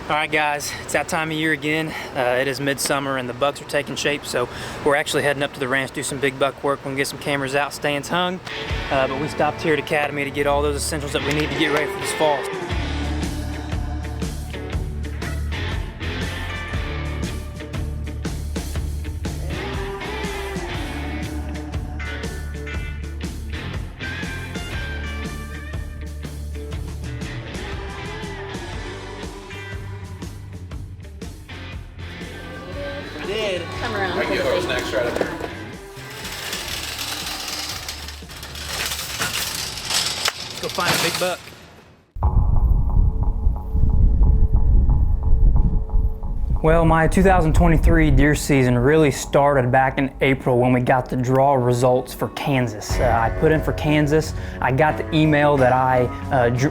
All right guys, it's that time of year again. It is midsummer and the bucks are taking shape, so we're actually heading up to the ranch to do some big buck work. We're gonna get some cameras out, stands hung, but we stopped here at Academy to get all those essentials that we need to get ready for this fall. Come around. I can get those snacks right up there. Let's go find a big buck. Well, my 2023 deer season really started back in April when we got the draw results for Kansas. I put in for Kansas. I got the email that I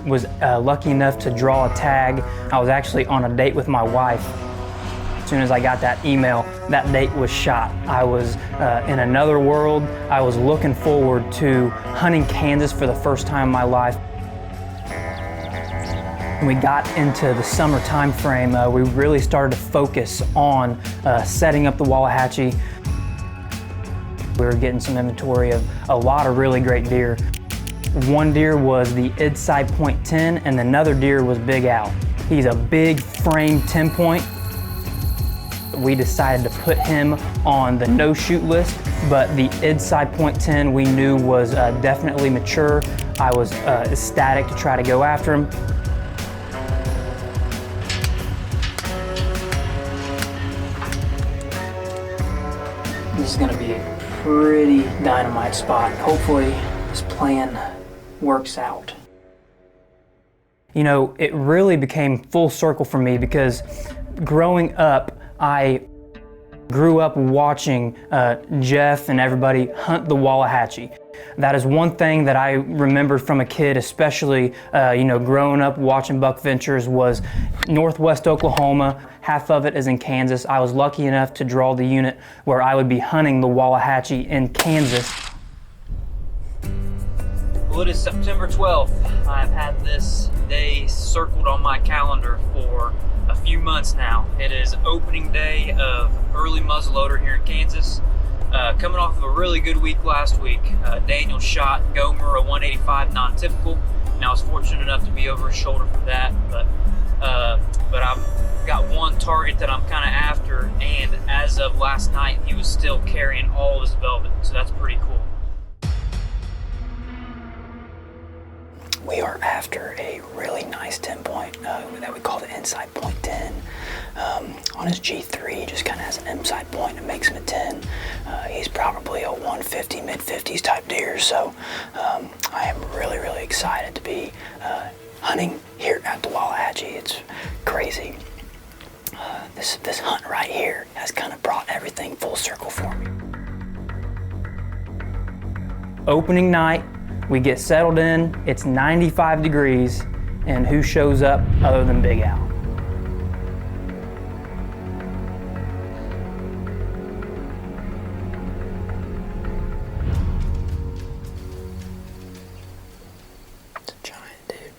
was lucky enough to draw a tag. I was actually on a date with my wife. As soon as I got that email, that date was shot. I was in another world. I was looking forward to hunting Kansas for the first time in my life. When we got into the summer time frame, we really started to focus on setting up the Wallahachie. We were getting some inventory of a lot of really great deer. One deer was the Idside Point 10 and another deer was Big Al. He's a big frame 10 point. We decided to put him on the no-shoot list, but the Idside Point 10 we knew was definitely mature. I was ecstatic to try to go after him. This is gonna be a pretty dynamite spot. Hopefully this plan works out. You know, it really became full circle for me because growing up, I grew up watching Jeff and everybody hunt the Wallahachie. That is one thing that I remembered from a kid, especially growing up watching Buckventures, was Northwest Oklahoma. Half of it is in Kansas. I was lucky enough to draw the unit where I would be hunting the Wallahachie in Kansas. Well, it is September 12th. I've had this day circled on my calendar for a few months now. It is opening day of early muzzleloader here in Kansas. Coming off of a really good week last week. Daniel shot Gomer a 185 non-typical, and I was fortunate enough to be over his shoulder for that. But I've got one target that I'm kind of after, and as of last night, he was still carrying all of his velvet, so that's pretty cool. We are after a really nice 10 point that we call the Inside Point 10. On his G3, he just kind of has an inside point that makes him a 10. He's probably a 150, mid-50s type deer, so I am really, really excited to be hunting here at the Wallahachie. It's crazy. This hunt right here has kind of brought everything full circle for me. Opening night, we get settled in, it's 95 degrees, and who shows up other than Big Al? It's a giant dude.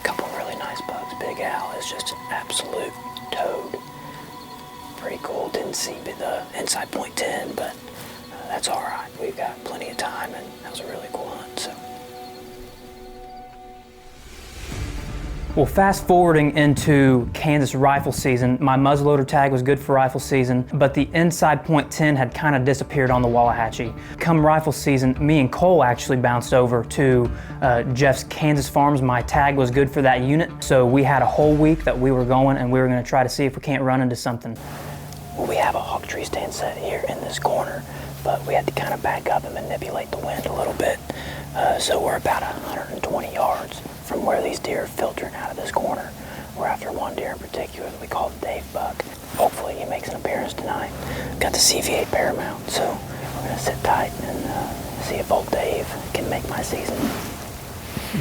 Couple really nice bucks. Big Al is just an absolute toad. Pretty cool. Didn't see the Inside Point 10, but that's all right. We've got plenty of time, and that was a really cool hunt. So, well, fast forwarding into Kansas rifle season, my muzzleloader tag was good for rifle season, but the Inside Point 10 had kind of disappeared on the Wallahachie. Come rifle season, me and Cole actually bounced over to Jeff's Kansas Farms. My tag was good for that unit, so we had a whole week that we were going, and we were going to try to see if we can't run into something. Well, we have a hawk tree stand set here in this corner, but we had to kind of back up and manipulate the wind a little bit. So we're about 120 yards from where these deer are filtering out of this corner. We're after one deer in particular that we call the Dave Buck. Hopefully he makes an appearance tonight. Got the CV8 Paramount, so we're gonna sit tight and see if old Dave can make my season.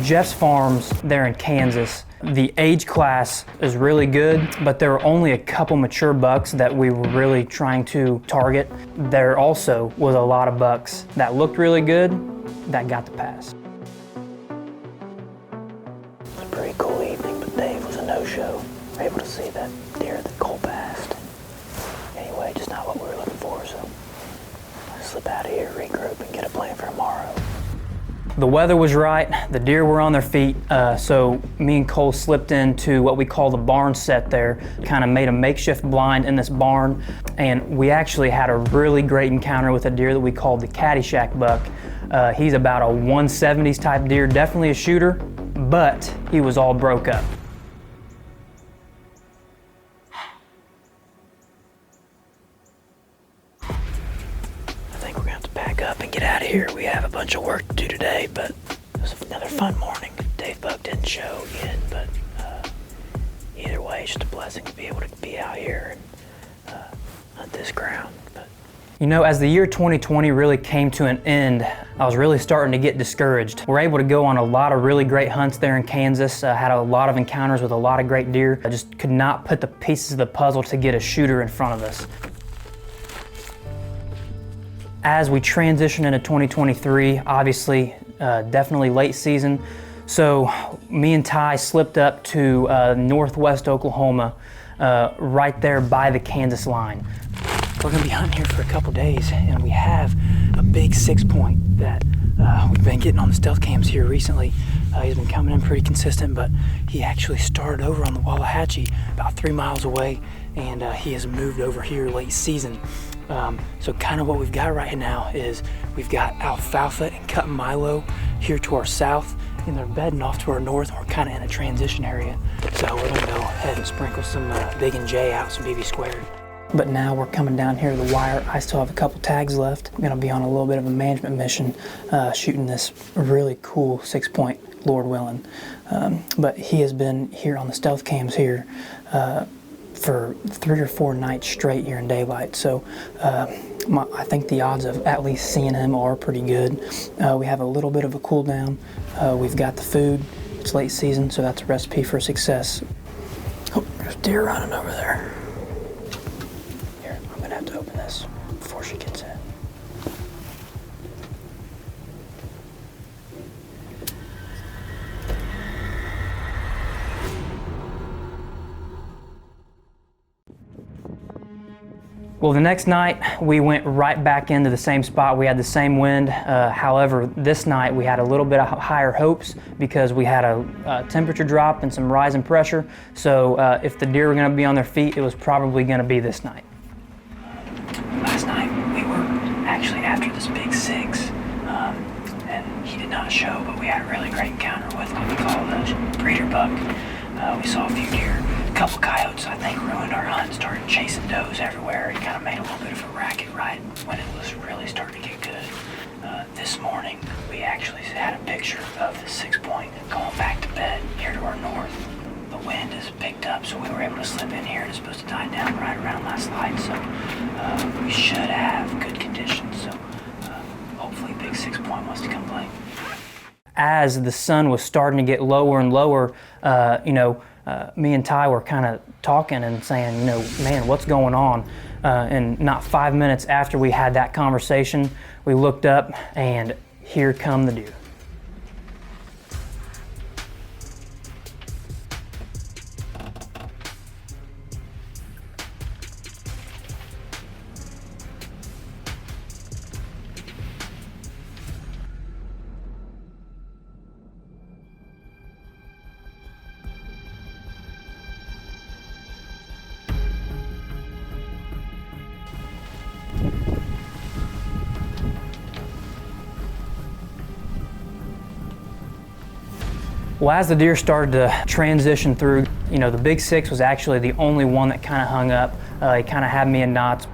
Jeff's Farms there in Kansas The age class is really good, but there were only a couple mature bucks that we were really trying to target. There also was a lot of bucks that looked really good that got the pass. It's a pretty cool evening, but Dave was a no-show. We were able to see that deer that Cole passed. Anyway, just not what we were looking for, so I'll slip out of here, regroup, and get a plan for tomorrow. The weather was right, the deer were on their feet, so me and Cole slipped into what we call the barn set there, kind of made a makeshift blind in this barn, and we actually had a really great encounter with a deer that we called the Caddyshack buck. He's about a 170s type deer, definitely a shooter, but he was all broke up. Up and get out of here. We have a bunch of work to do today, but it was another fun morning. Dave Buck didn't show again, but either way, it's just a blessing to be able to be out here and hunt this ground. But you know, as the year 2020 really came to an end, I was really starting to get discouraged. We're able to go on a lot of really great hunts there in Kansas, had a lot of encounters with a lot of great deer. I just could not put the pieces of the puzzle to get a shooter in front of us. As we transition into 2023, obviously, definitely late season. So me and Ty slipped up to northwest Oklahoma, right there by the Kansas line. We're gonna be hunting here for a couple days, and we have a big 6-point that we've been getting on the stealth cams here recently. He's been coming in pretty consistent, but he actually started over on the Wallahachie about 3 miles away, and he has moved over here late season. So kind of what we've got right now is we've got alfalfa and cut milo here to our south, and they're bedding off to our north. We're kind of in a transition area. So we're gonna go ahead and sprinkle some Big and J out, some BB squared. But now we're coming down here to the wire. I still have a couple tags left. I'm gonna be on a little bit of a management mission, shooting this really cool 6-point, Lord willing. But he has been here on the stealth cams here for 3 or 4 nights straight here in daylight. So I think the odds of at least seeing him are pretty good. We have a little bit of a cool down. We've got the food. It's late season, so that's a recipe for success. Oh, there's deer running over there. Here, I'm gonna have to open this before she gets in. Well, the next night we went right back into the same spot. We had the same wind. However, this night we had a little bit of higher hopes because we had a temperature drop and some rise in pressure. So if the deer were going to be on their feet, it was probably going to be this night. Last night we were actually after this big 6, and he did not show, but we had a really great encounter with what we call the breeder buck. We saw a few deer. A couple coyotes, I think, ruined our hunt, started chasing does everywhere. It kind of made a little bit of a racket right when it was really starting to get good. This morning, we actually had a picture of the 6-point going back to bed here to our north. The wind has picked up, so we were able to slip in here, and it's supposed to die down right around last light, so we should have good conditions. So hopefully big 6-point wants to come play. As the sun was starting to get lower and lower, me and Ty were kind of talking and saying, man, what's going on? And not 5 minutes after we had that conversation, we looked up and here come the deer. Well, as the deer started to transition through, the big 6 was actually the only one that kind of hung up. He kind of had me in knots.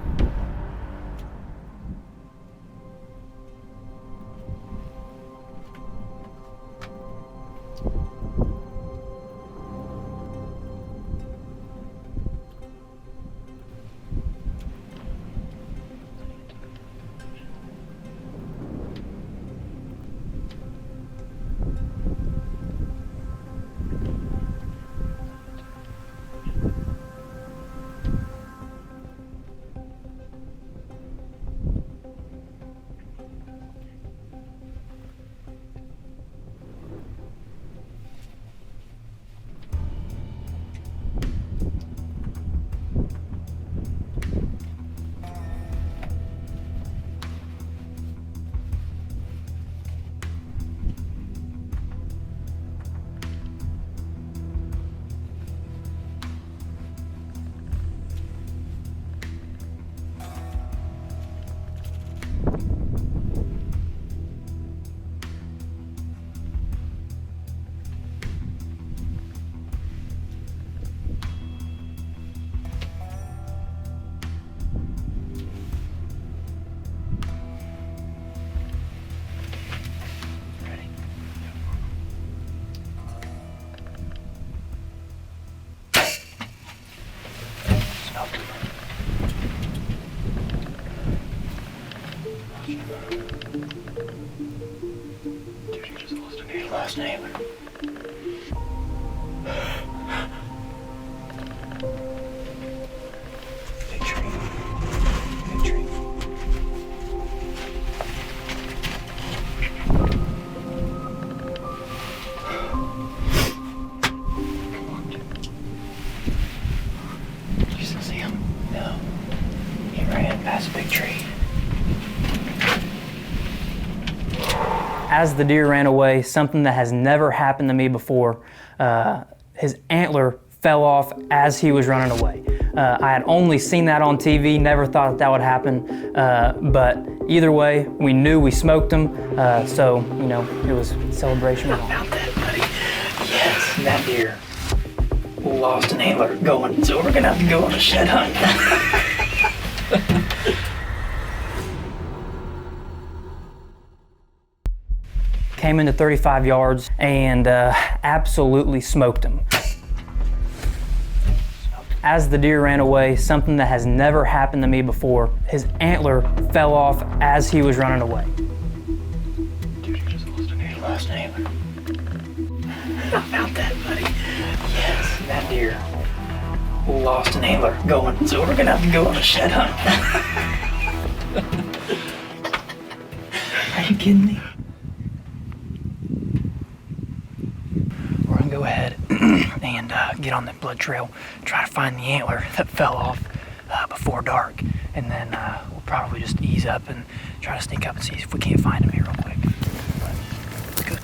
last name. Big tree. Big tree. Come on. You still see him? No. He ran past a big tree. As the deer ran away, something that has never happened to me before, his antler fell off as he was running away. I had only seen that on TV, never thought that would happen, but either way, we knew we smoked him, so, you know, it was celebration. How about that, buddy? Yes, that deer lost an antler going, so we're gonna have to go on a shed hunt. Came into 35 yards and absolutely smoked him. As the deer ran away, something that has never happened to me before, his antler fell off as he was running away. Dude, you just lost an antler. Last name. How about that, buddy? Yes, that deer lost an antler going, so we're gonna have to go on a shed hunt. Are you kidding me? We're gonna go ahead and get on the blood trail, try to find the antler that fell off before dark, and then we'll probably just ease up and try to sneak up and see if we can't find him here real quick. But, good.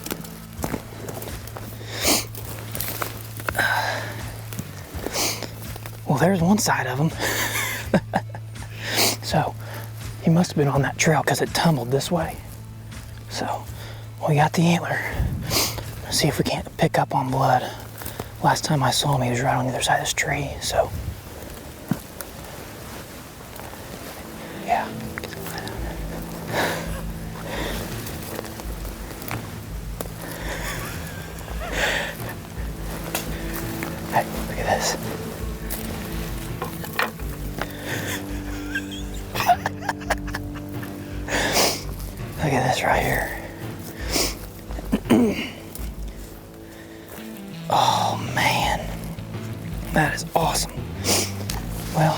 Well, there's one side of him. So he must have been on that trail because it tumbled this way. So we got the antler. Let's see if we can't pick up on blood. Last time I saw him, he was right on the other side of this tree, so. Yeah. Hey, look at this. Look at this right here. Oh man, that is awesome. Well,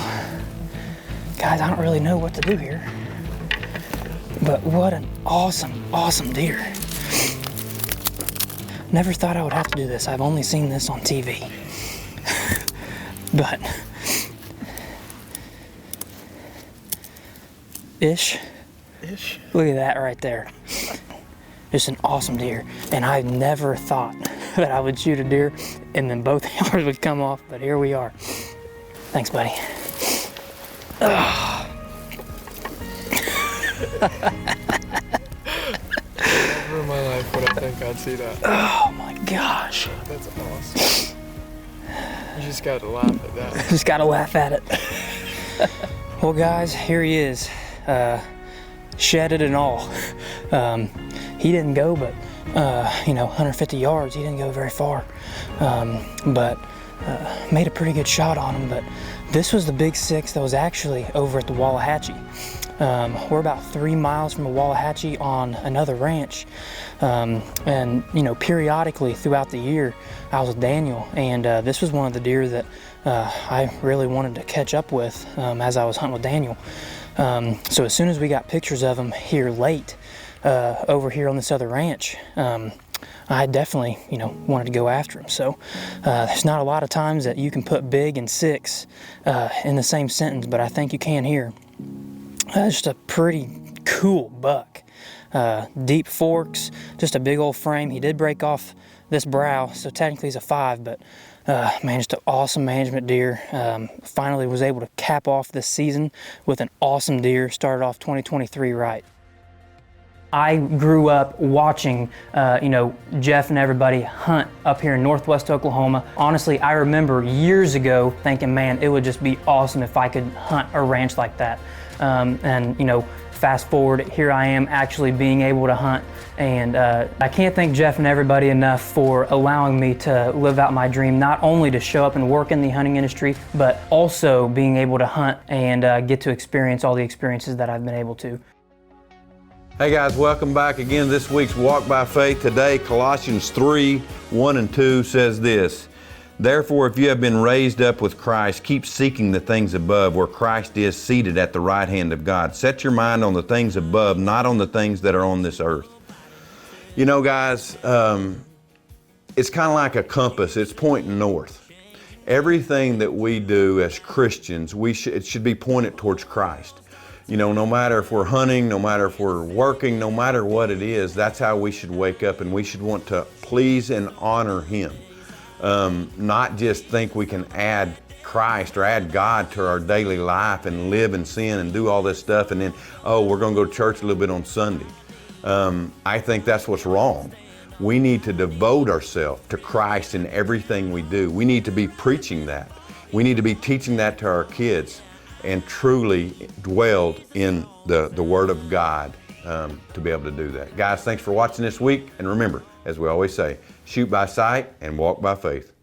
guys, I don't really know what to do here, but what an awesome, awesome deer. Never thought I would have to do this. I've only seen this on TV. But, Ish, look at that right there. Just an awesome deer. And I never thought that I would shoot a deer and then both antlers would come off, but here we are. Thanks, buddy. Oh. Never in my life would I think I'd see that. Oh my gosh. That's awesome. You just gotta laugh at that. Just gotta laugh at it. Well, guys, here he is. Shedded and all. He didn't go, but 150 yards. He didn't go very far, but made a pretty good shot on him. But this was the big six that was actually over at the Wallahachie. We're about 3 miles from the Wallahachie on another ranch, and periodically throughout the year, I was with Daniel, and this was one of the deer that I really wanted to catch up with as I was hunting with Daniel. So as soon as we got pictures of him here late, over here on this other ranch, I definitely, wanted to go after him. So there's not a lot of times that you can put big and six in the same sentence, but I think you can here. Just a pretty cool buck. Deep forks, just a big old frame. He did break off this brow, so technically he's a 5, but man, just an awesome management deer. Finally was able to cap off this season with an awesome deer. Started off 2023 right. I grew up watching, Jeff and everybody hunt up here in Northwest Oklahoma. Honestly, I remember years ago thinking, man, it would just be awesome if I could hunt a ranch like that. Fast forward, here I am actually being able to hunt. And I can't thank Jeff and everybody enough for allowing me to live out my dream, not only to show up and work in the hunting industry, but also being able to hunt and get to experience all the experiences that I've been able to. Hey guys, welcome back again to this week's Walk by Faith. Today, Colossians 3:1-2 says this, "Therefore, if you have been raised up with Christ, keep seeking the things above, where Christ is seated at the right hand of God. Set your mind on the things above, not on the things that are on this earth." You know, guys, it's kind of like a compass. It's pointing north. Everything that we do as Christians, it should be pointed towards Christ. You know, no matter if we're hunting, no matter if we're working, no matter what it is, that's how we should wake up, and we should want to please and honor Him. Not just think we can add Christ or add God to our daily life and live in sin and do all this stuff, and then, oh, we're going to go to church a little bit on Sunday. I think that's what's wrong. We need to devote ourselves to Christ in everything we do. We need to be preaching that. We need to be teaching that to our kids, and truly dwelled in the Word of God to be able to do that. Guys, thanks for watching this week. And remember, as we always say, shoot by sight and walk by faith.